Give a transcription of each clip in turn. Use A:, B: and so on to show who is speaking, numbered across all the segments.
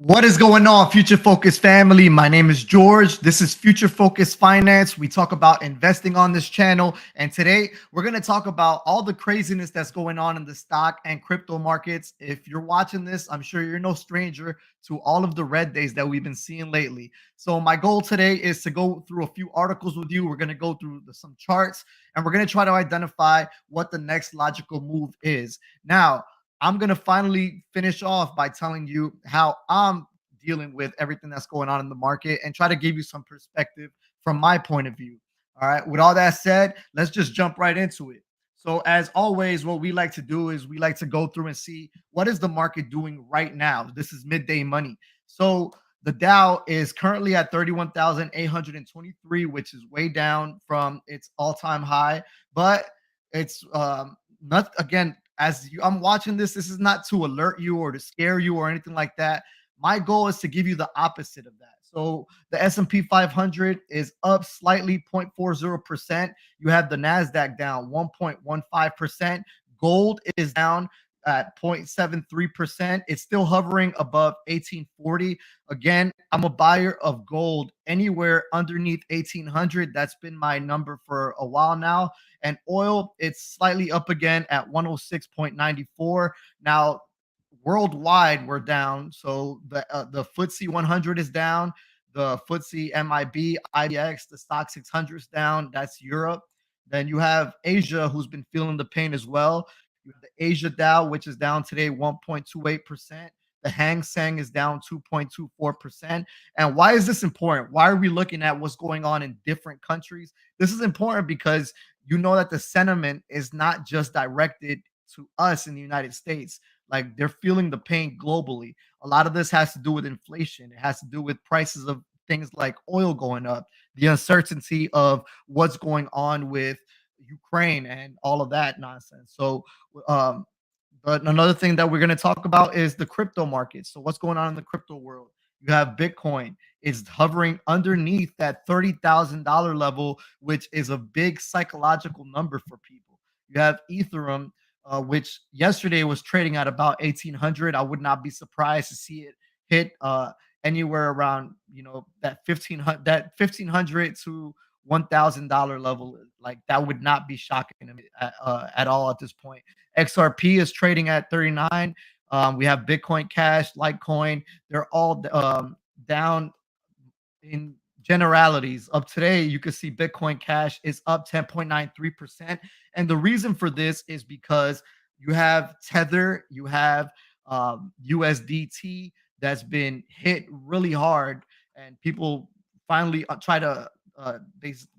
A: What is going on, Future Focus family? My name is George. This is Future Focus Finance. We talk about investing on this channel. And today we're going to talk about all the craziness that's going on in the stock and crypto markets. If you're watching this, I'm sure you're no stranger to all of the red days that we've been seeing lately. So my goal today is to go through a few articles with you. We're going to go through some charts and we're going to try to identify what the next logical move is. Now, I'm going to finally finish off by telling you how I'm dealing with everything that's going on in the market and try to give you some perspective from my point of view. All right. With all that said, let's just jump right into it. So as always, what we like to do is we like to go through and see what is the market doing right now. This is midday money. So the Dow is currently at 31,823, which is way down from its all-time high, but it's not, again, I'm watching this, this is not to alert you or to scare you or anything like that. My goal is to give you the opposite of that. So the S&P 500 is up slightly 0.40%. You have the NASDAQ down 1.15%. Gold is down at 0.73%. It's still hovering above 1840. Again, I'm a buyer of gold anywhere underneath 1800. That's been my number for a while now. And oil, it's slightly up again at 106.94. Now, worldwide, we're down. So the FTSE 100 is down. The FTSE MIB, IBX, the Stock 600 is down. That's Europe. Then you have Asia, who's been feeling the pain as well. You have the Asia Dow, which is down today 1.28%. The Hang Seng is down 2.24%. And why is this important? Why are we looking at what's going on in different countries? This is important because you know that the sentiment is not just directed to us in the United States. Like, they're feeling the pain globally. A lot of this has to do with inflation. It has to do with prices of things like oil going up, the uncertainty of what's going on with Ukraine and all of that nonsense. So, but another thing that we're going to talk about is the crypto market. So what's going on in the crypto world? You have Bitcoin is hovering underneath that $30,000 level, which is a big psychological number for people. You have Ethereum, which yesterday was trading at about 1,800. I would not be surprised to see it hit anywhere around, that 1,500 to $1,000 level. Like, that would not be shocking to me at all at this point. XRP is trading at 39. We have Bitcoin Cash, Litecoin. They're all down in generalities. Up today, you can see Bitcoin Cash is up 10.93%. And the reason for this is because you have Tether, you have USDT that's been hit really hard, and people finally try to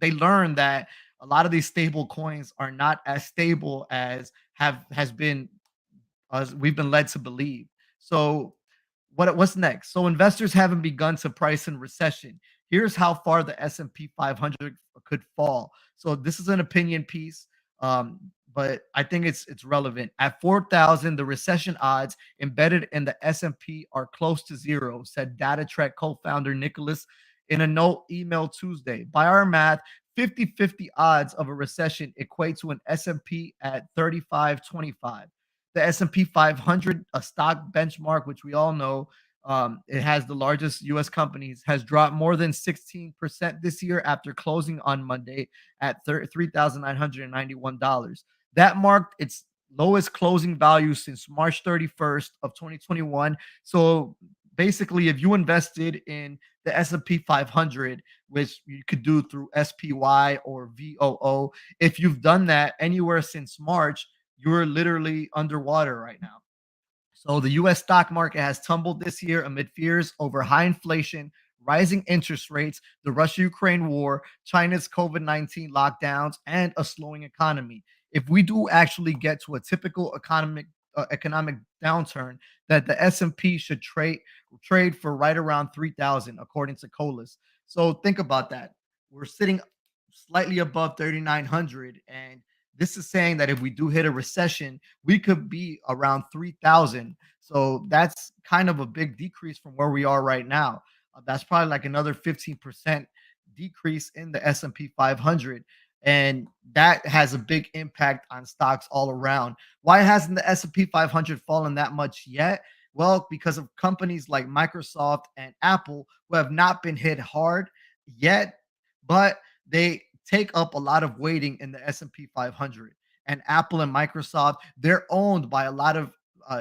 A: they learn that a lot of these stable coins are not as stable as has been as we've been led to believe. So what's next? So investors haven't begun to price in recession. Here's how far the S&P 500 could fall. So this is an opinion piece, but I think it's relevant. At 4,000, the recession odds embedded in the S&P are close to zero, said DataTrek co-founder Nicholas in a note emailed Tuesday. By our math, 50-50 odds of a recession equate to an S&P at 3525. The S&P 500, a stock benchmark, which we all know, it has the largest U.S. companies, has dropped more than 16% this year after closing on Monday at $3,991. That marked its lowest closing value since March 31st of 2021. So basically, if you invested in the S&P 500, which you could do through SPY or VOO, if you've done that anywhere since March, you're literally underwater right now. So the U.S. stock market has tumbled this year amid fears over high inflation, rising interest rates, the Russia-Ukraine war, China's COVID-19 lockdowns, and a slowing economy. If we do actually get to a typical economic downturn, that the S&P should trade for right around 3,000, according to Colas. So think about that. We're sitting slightly above 3,900, and this is saying that if we do hit a recession, we could be around 3,000. So that's kind of a big decrease from where we are right now. That's probably like another 15% decrease in the S&P 500. And that has a big impact on stocks all around. Why hasn't the S&P 500 fallen that much yet? Well, because of companies like Microsoft and Apple who have not been hit hard yet, but they take up a lot of weighting in the S&P 500. And Apple and Microsoft, they're owned by a lot of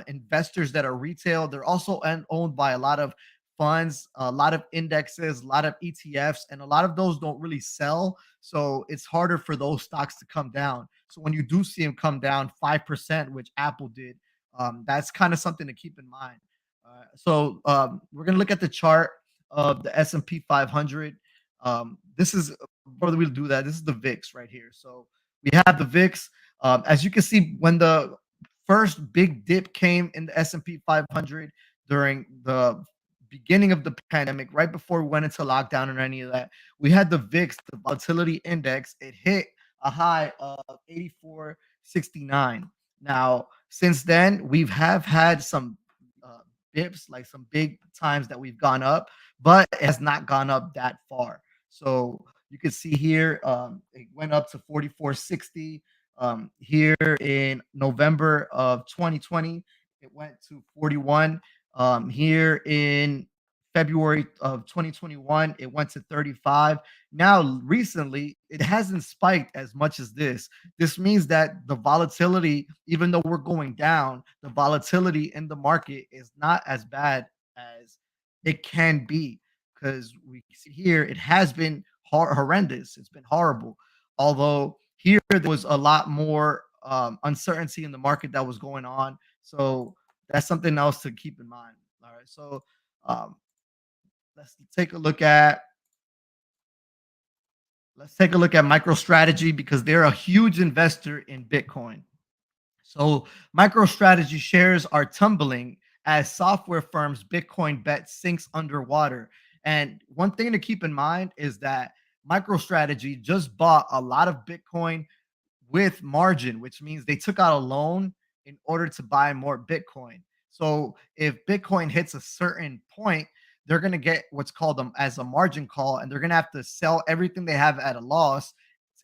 A: investors that are retail. They're also owned by a lot of funds, a lot of indexes, a lot of ETFs, and a lot of those don't really sell. So it's harder for those stocks to come down. So when you do see them come down 5%, which Apple did, that's kind of something to keep in mind. We're gonna look at the chart of the S&P 500. This is before we do that. This is the VIX right here. So we have the VIX. As you can see, when the first big dip came in the S&P 500 during the beginning of the pandemic, right before we went into lockdown or any of that, we had the VIX, the volatility index. It hit a high of 84.69. Now, since then, we have had some dips, like some big times that we've gone up, but it has not gone up that far. So you can see here, it went up to 44.60. Here in November of 2020, it went to 41. Here in February of 2021, it went to 35. Now, recently, it hasn't spiked as much as this. This means that the volatility, even though we're going down, the volatility in the market is not as bad as it can be, because we see here it has been horrendous. It's been horrible. Although here there was a lot more uncertainty in the market that was going on. So that's something else to keep in mind. All right. So um, let's take a look at Microstrategy, because they're a huge investor in Bitcoin. So MicroStrategy shares are tumbling as software firms Bitcoin bet sinks underwater. And one thing to keep in mind is that MicroStrategy just bought a lot of Bitcoin with margin, which means they took out a loan in order to buy more Bitcoin. So if Bitcoin hits a certain point, they're going to get what's called them as a margin call, and they're going to have to sell everything they have at a loss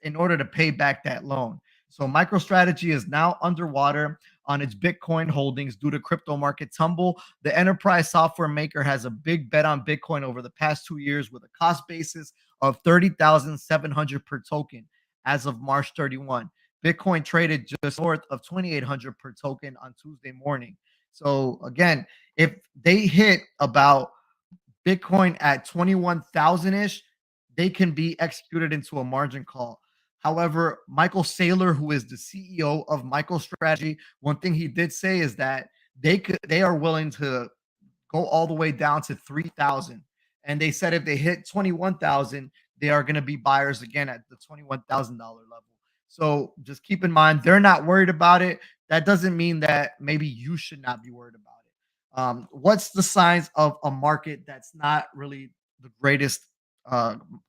A: in order to pay back that loan. So MicroStrategy is now underwater on its Bitcoin holdings due to crypto market tumble. The enterprise software maker has a big bet on Bitcoin over the past 2 years with a cost basis of 30,700 per token as of March 31. Bitcoin traded just north of 2,800 per token on Tuesday morning. So again, if they hit about Bitcoin at 21,000 ish, they can be executed into a margin call. However, Michael Saylor, who is the CEO of MicroStrategy, one thing he did say is that they are willing to go all the way down to 3,000. And they said if they hit 21,000, they are going to be buyers again at the $21,000 level. So just keep in mind, they're not worried about it. That doesn't mean that maybe you should not be worried about it. What's the signs of a market that's not really the greatest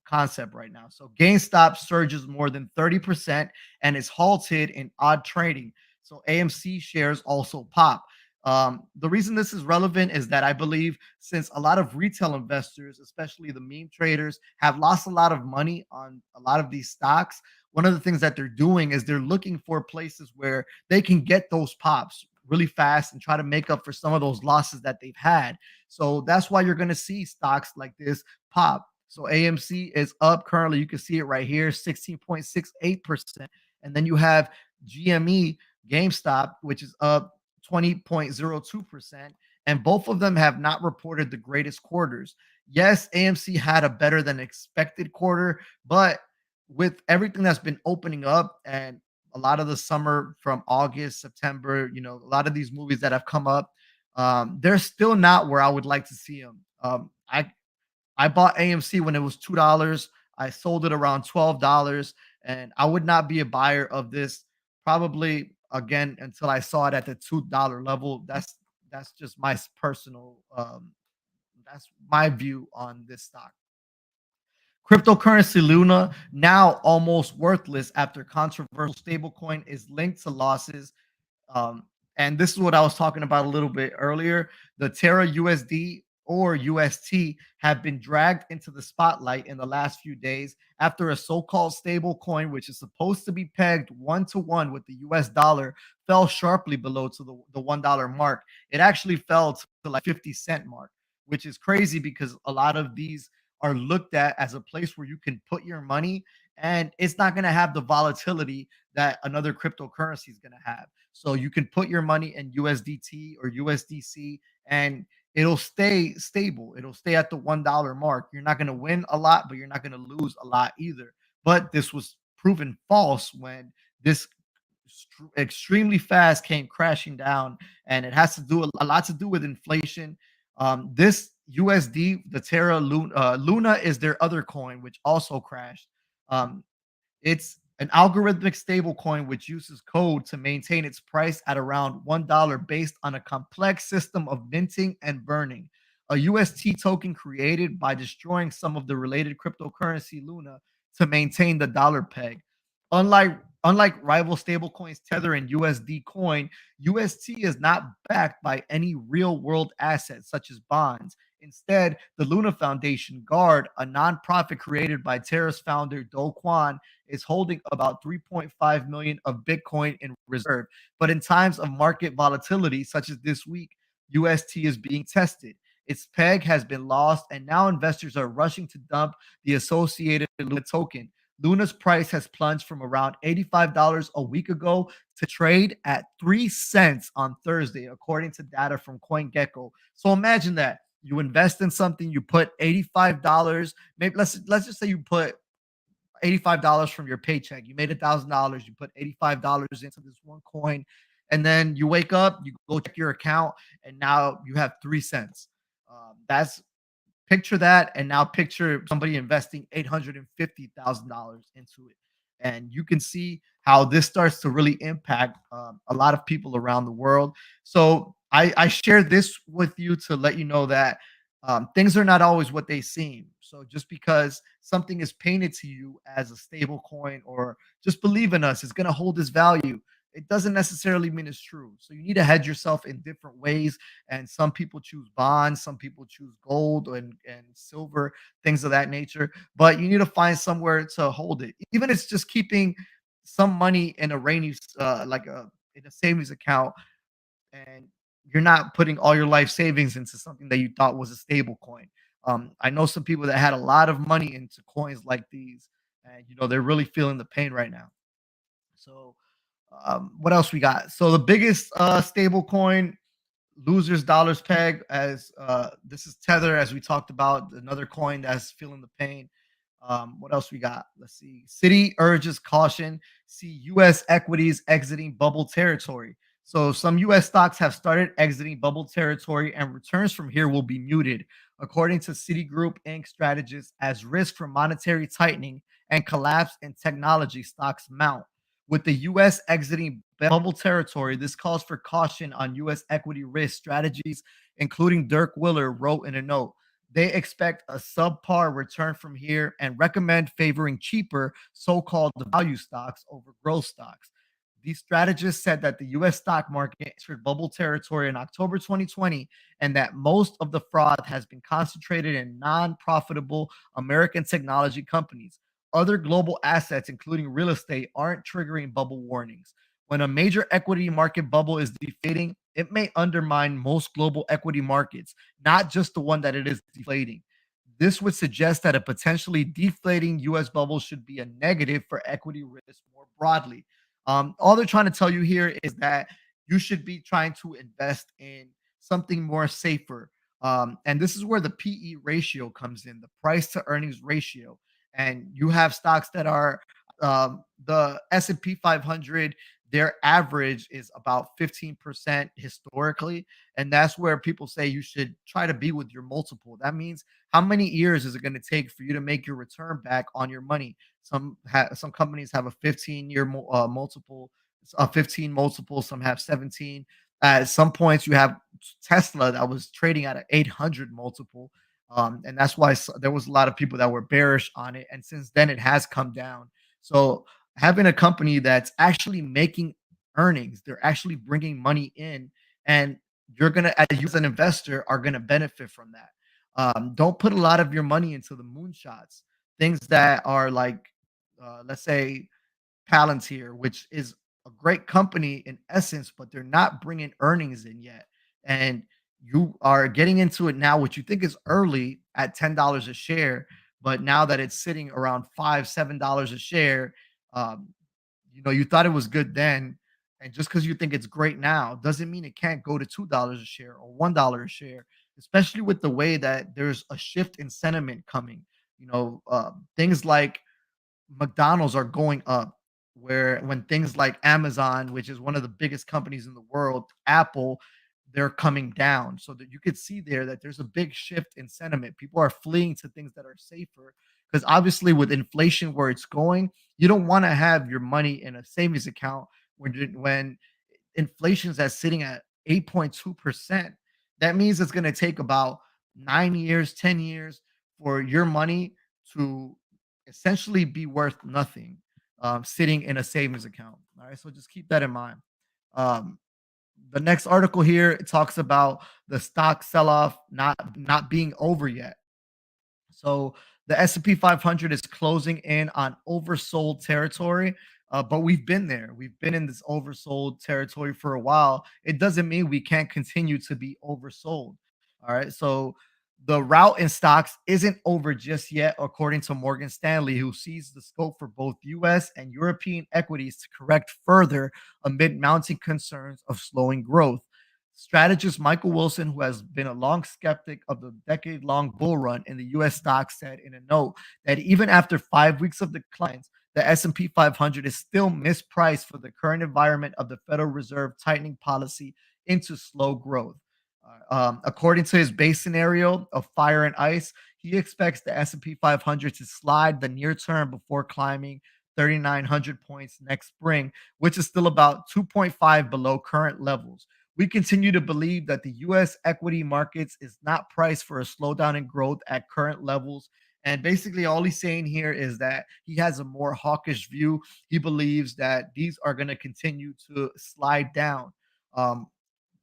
A: concept right now? So GameStop surges more than 30% and is halted in odd trading. So AMC shares also pop. The reason this is relevant is that I believe since a lot of retail investors, especially the meme traders, have lost a lot of money on a lot of these stocks, one of the things that they're doing is they're looking for places where they can get those pops really fast and try to make up for some of those losses that they've had. So that's why you're going to see stocks like this pop. So AMC is up currently. You can see it right here, 16.68%. And then you have GME, GameStop, which is up 20.02%. And both of them have not reported the greatest quarters. Yes, AMC had a better than expected quarter, but with everything that's been opening up and a lot of the summer from August, September, a lot of these movies that have come up, they're still not where I would like to see them. I bought AMC when it was $2. I sold it around $12, and I would not be a buyer of this probably again until I saw it at the $2 level. That's just my personal that's my view on this stock. Cryptocurrency Luna, now almost worthless after controversial stablecoin is linked to losses. Um, and this is what I was talking about a little bit earlier. The Terra USD or UST have been dragged into the spotlight in the last few days after a so-called stable coin, which is supposed to be pegged 1-to-1 with the US dollar, fell sharply below to the $1 mark. It actually fell to like 50-cent mark, which is crazy because a lot of these are looked at as a place where you can put your money and it's not going to have the volatility that another cryptocurrency is going to have. So you can put your money in USDT or USDC and it'll stay stable. It'll stay at the $1 mark. You're not going to win a lot, but you're not going to lose a lot either. But this was proven false when this extremely fast came crashing down, and it has to do a lot to do with inflation. This USD, the Terra Luna is their other coin, which also crashed. Um, it's an algorithmic stablecoin which uses code to maintain its price at around $1 based on a complex system of minting and burning. A UST token created by destroying some of the related cryptocurrency Luna to maintain the dollar peg. Unlike rival stablecoins Tether and USD Coin, UST is not backed by any real-world assets such as bonds. Instead, the Luna Foundation Guard, a nonprofit created by Terra's founder Do Kwon, is holding about 3.5 million of Bitcoin in reserve. But in times of market volatility, such as this week, UST is being tested. Its peg has been lost, and now investors are rushing to dump the associated Luna token. Luna's price has plunged from around $85 a week ago to trade at 3 cents on Thursday, according to data from CoinGecko. So imagine that you invest in something, you put $85. Maybe let's just say you put $85 from your paycheck. You made $1,000. You put $85 into this one coin, and then you wake up, you go check your account, and now you have 3 cents. That's Picture that, and now picture somebody investing $850,000 into it. And you can see how this starts to really impact a lot of people around the world. So I share this with you to let you know that things are not always what they seem. So just because something is painted to you as a stable coin or just believe in us, it's going to hold its value. It doesn't necessarily mean it's true. So you need to hedge yourself in different ways. And some people choose bonds, some people choose gold and silver, things of that nature. But you need to find somewhere to hold it. Even if it's just keeping some money in a in a savings account, and you're not putting all your life savings into something that you thought was a stable coin. I know some people that had a lot of money into coins like these, and they're really feeling the pain right now. So what else we got? So the biggest stable coin losers dollars peg, as this is Tether, as we talked about, another coin that's feeling the pain. What else we got? Let's see. Citi urges caution. See U.S. equities exiting bubble territory. So some U.S. stocks have started exiting bubble territory, and returns from here will be muted, according to Citigroup Inc. strategists, as risk from monetary tightening and collapse in technology stocks mount. With the U.S. exiting bubble territory, this calls for caution on U.S. equity risk strategies, including Dirk Willer wrote in a note. They expect a subpar return from here and recommend favoring cheaper so-called value stocks over growth stocks. These strategists said that the U.S. stock market entered bubble territory in October 2020 and that most of the fraud has been concentrated in non-profitable American technology companies. Other global assets, including real estate, aren't triggering bubble warnings. When a major equity market bubble is deflating, it may undermine most global equity markets, not just the one that it is deflating. This would suggest that a potentially deflating US bubble should be a negative for equity risk more broadly. All they're trying to tell you here is that you should be trying to invest in something more safer. And this is where the PE ratio comes in, the price to earnings ratio. And you have stocks that are the S&P 500, their average is about 15% historically. And that's where people say you should try to be with your multiple. That means how many years is it going to take for you to make your return back on your money? Some companies have a 15-year multiple, a 15 multiple. Some have 17. At some points, you have Tesla that was trading at an 800 multiple. And that's why there was a lot of people that were bearish on it. And since then, it has come down. So having a company that's actually making earnings, they're actually bringing money in, and you're going to, as an investor, are going to benefit from that. Don't put a lot of your money into the moonshots, things that are like, let's say, Palantir, which is a great company in essence, but they're not bringing earnings in yet. And you are getting into it now, which you think is early at $10 a share, but now that it's sitting around $5, $7 a share, um, you thought it was good then. And just because you think it's great now doesn't mean it can't go to $2 a share or $1 a share, especially with the way that there's a shift in sentiment coming. Things like McDonald's are going up, where when things like Amazon, which is one of the biggest companies in the world, Apple, they're coming down. So that you could see there that there's a big shift in sentiment. People are fleeing to things that are safer because obviously with inflation where it's going, you don't want to have your money in a savings account when inflation is sitting at 8.2%. That means it's going to take about 9 years, 10 years for your money to essentially be worth nothing, sitting in a savings account. All right. So just keep that in mind. Um, the next article here, it talks about the stock sell off not being over yet. So the S&P 500 is closing in on oversold territory, but we've been there. We've been in this oversold territory for a while. It doesn't mean we can't continue to be oversold. All right. So the rout in stocks isn't over just yet, according to Morgan Stanley, who sees the scope for both US and European equities to correct further amid mounting concerns of slowing growth. Strategist Michael Wilson, who has been a long skeptic of the decade long bull run in the US stock, said in a note that even after 5 weeks of declines, the S&P 500 is still mispriced for the current environment of the Federal Reserve tightening policy into slow growth. According to his base scenario of fire and ice, he expects the S&P 500 to slide the near term before climbing 3,900 points next spring, which is still about 2.5 below current levels. We continue to believe that the US equity markets is not priced for a slowdown in growth at current levels. And basically, all he's saying here is that he has a more hawkish view. He believes that these are going to continue to slide down. Um,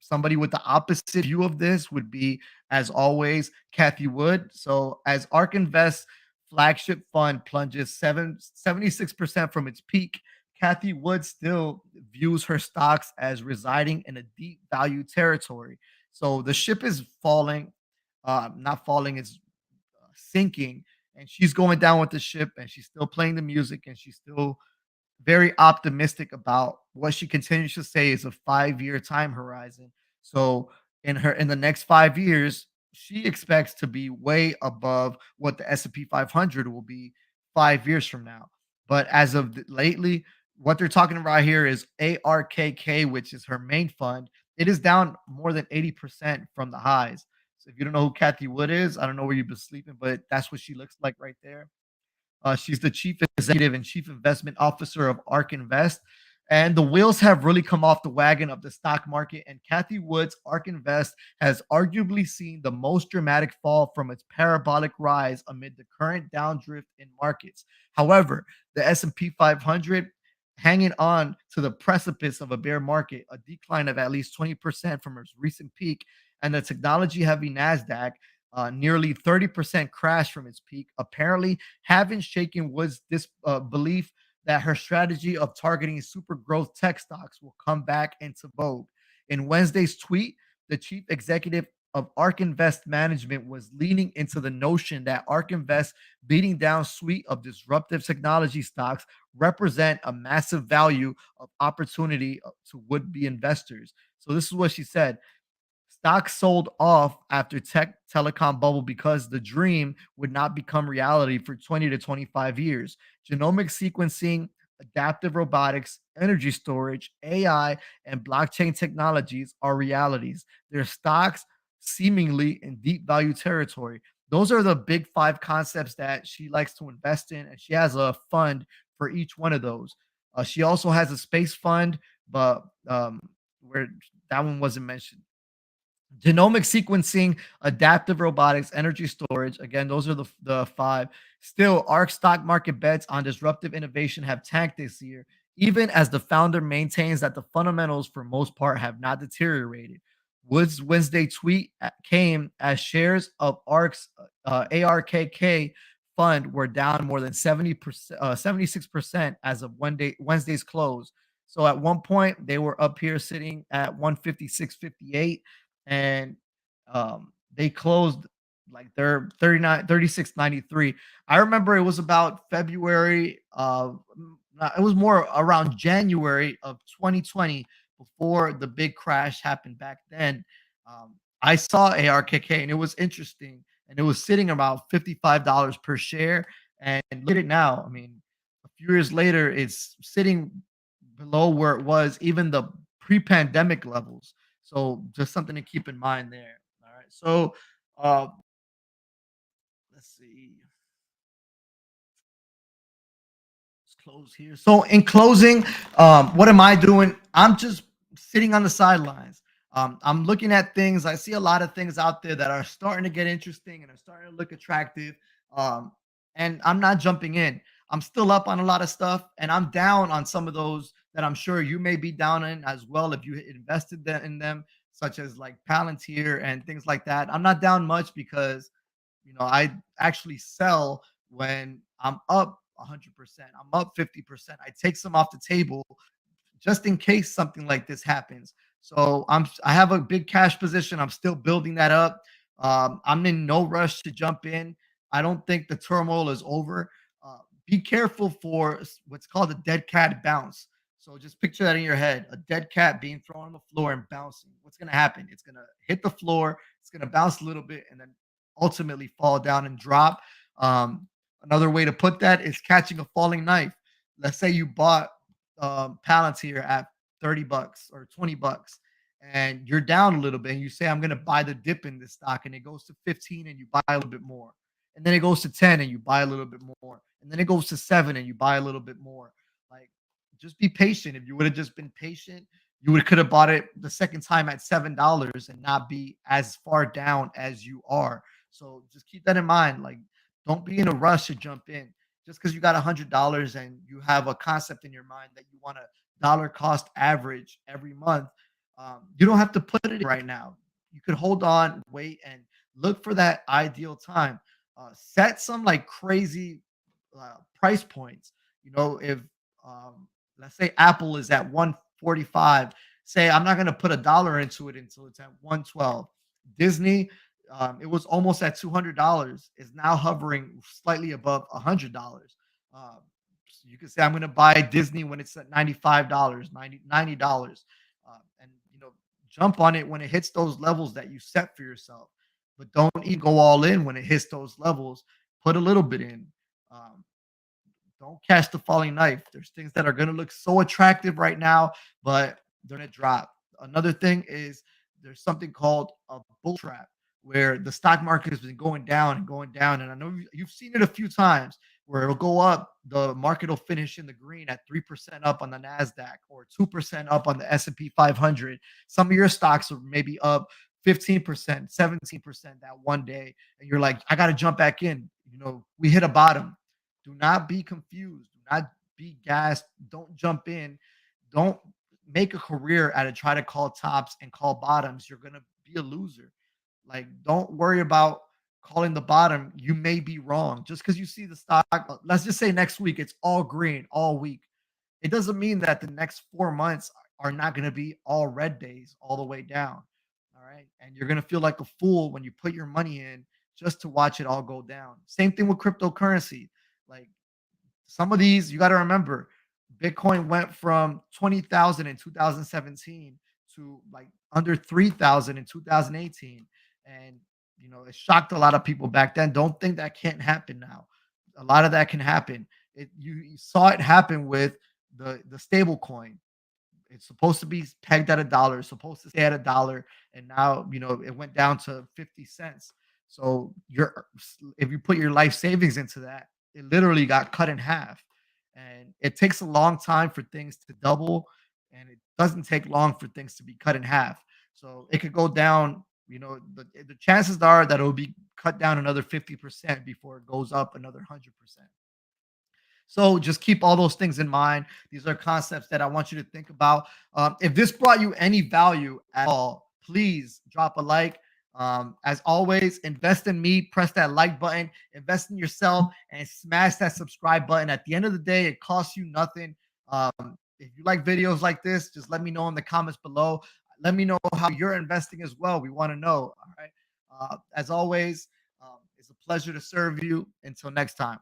A: Somebody with the opposite view of this would be, as always, Kathy Wood. So, as Ark Invest flagship fund plunges 76% from its peak, Kathy Wood still views her stocks as residing in a deep value territory. So the ship is falling, not falling, it's sinking, and she's going down with the ship, and she's still playing the music, and she's still very optimistic about what she continues to say is a 5-year time horizon. So in the next 5 years, she expects to be way above what the S&P 500 will be 5 years from now. But as of lately, what they're talking about here is ARKK, which is her main fund. It is down more than 80% from the highs. So if you don't know who Kathy Wood is, I don't know where you've been sleeping, but that's what she looks like right there. She's the chief executive and chief investment officer of Ark Invest. And the wheels have really come off the wagon of the stock market. And Kathy Wood's Ark Invest has arguably seen the most dramatic fall from its parabolic rise amid the current downdrift in markets. However, the S&P 500 hanging on to the precipice of a bear market, a decline of at least 20% from its recent peak, and the technology heavy NASDAQ nearly 30% crash from its peak, apparently haven't shaken Wood's belief that her strategy of targeting super growth tech stocks will come back into vogue. In Wednesday's tweet, the chief executive of Ark Invest Management was leaning into the notion that Ark Invest beating down suite of disruptive technology stocks represent a massive value of opportunity to would-be investors. So this is what she said. Stocks sold off after tech telecom bubble because the dream would not become reality for 20 to 25 years. Genomic sequencing, adaptive robotics, energy storage, AI, and blockchain technologies are realities. Their stocks seemingly in deep value territory. Those are the big five concepts that she likes to invest in, and she has a fund for each one of those. She also has a space fund, but where that one wasn't mentioned. Genomic sequencing, adaptive robotics, energy storage. Again, those are the five. Still, ARK stock market bets on disruptive innovation have tanked this year, even as the founder maintains that the fundamentals for most part have not deteriorated. Wood's Wednesday tweet came as shares of Ark's ARKK fund were down more than 70%, 76% as of Wednesday's close. So at one point they were up here sitting at 156.58, and they closed like they're 39 36.93. I remember it was about February of it was more around January of 2020, before the big crash happened back then. I saw ARKK and it was interesting, and it was sitting about $55 per share. And look at it now. I mean, a few years later, it's sitting below where it was even the pre-pandemic levels. So just something to keep in mind there. All right. So uh, let's see. Let's close here. So in closing, what am I doing? I'm just sitting on the sidelines. I'm looking at things. I see a lot of things out there that are starting to get interesting and are starting to look attractive. Um, and I'm not jumping in. I'm still up on a lot of stuff, and I'm down on some of those that I'm sure you may be down in as well if you invested in them, such as like Palantir and things like that. I'm not down much because I actually sell when I'm up 100%. I'm up 50%. I take some off the table just in case something like this happens. So I have a big cash position. I'm still building that up. I'm in no rush to jump in. I don't think the turmoil is over. Be careful for what's called a dead cat bounce. So just picture that in your head: a dead cat being thrown on the floor and bouncing. What's going to happen? It's going to hit the floor. It's going to bounce a little bit and then ultimately fall down and drop. Another way to put that is catching a falling knife. Let's say you bought Palantir at $30 or $20, and you're down a little bit, and you say, I'm going to buy the dip in this stock, and it goes to 15 and you buy a little bit more. And then it goes to 10 and you buy a little bit more. And then it goes to 7 and you buy a little bit more. Like, just be patient. If you would have just been patient, you could have bought it the second time at $7 and not be as far down as you are. So just keep that in mind. Like, don't be in a rush to jump in just because you got $100 and you have a concept in your mind that you want a dollar cost average every month. You don't have to put it in right now. You could hold on, wait, and look for that ideal time. Set some like crazy price points. If let's say Apple is at 145, say I'm not going to put a dollar into it until it's at 112. Disney, it was almost at $200, is now hovering slightly above $100. So you can say I'm going to buy Disney when it's at $95, $90, and jump on it when it hits those levels that you set for yourself. But don't even go all in when it hits those levels. Put a little bit in. Um, don't catch the falling knife. There's things that are going to look so attractive right now, but they're going to drop. Another thing is there's something called a bull trap where the stock market has been going down and going down. And I know you've seen it a few times where it'll go up. The market will finish in the green at 3% up on the NASDAQ or 2% up on the S&P 500. Some of your stocks are maybe up 15%, 17% that one day. And you're like, I got to jump back in. We hit a bottom. Do not be confused. Do not be gassed. Don't jump in. Don't make a career out of try to call tops and call bottoms. You're going to be a loser. Like, don't worry about calling the bottom. You may be wrong. Just because you see the stock, let's just say next week it's all green all week. It doesn't mean that the next 4 months are not going to be all red days all the way down. All right. And you're going to feel like a fool when you put your money in just to watch it all go down. Same thing with cryptocurrency. Like, some of these, you got to remember, Bitcoin went from 20,000 in 2017 to like under 3,000 in 2018. And, it shocked a lot of people back then. Don't think that can't happen now. A lot of that can happen. You saw it happen with the stable coin. It's supposed to be pegged at a dollar, it's supposed to stay at a dollar, and now it went down to 50 cents. So if you put your life savings into that, it literally got cut in half. And it takes a long time for things to double, and it doesn't take long for things to be cut in half. So it could go down, the chances are that it will be cut down another 50% before it goes up another 100%. So just keep all those things in mind. These are concepts that I want you to think about. If this brought you any value at all, please drop a like. As always, invest in me, press that like button, invest in yourself, and smash that subscribe button. At the end of the day, it costs you nothing. If you like videos like this, just let me know in the comments below. Let me know how you're investing as well. We want to know. All right. As always, it's a pleasure to serve you. Until next time.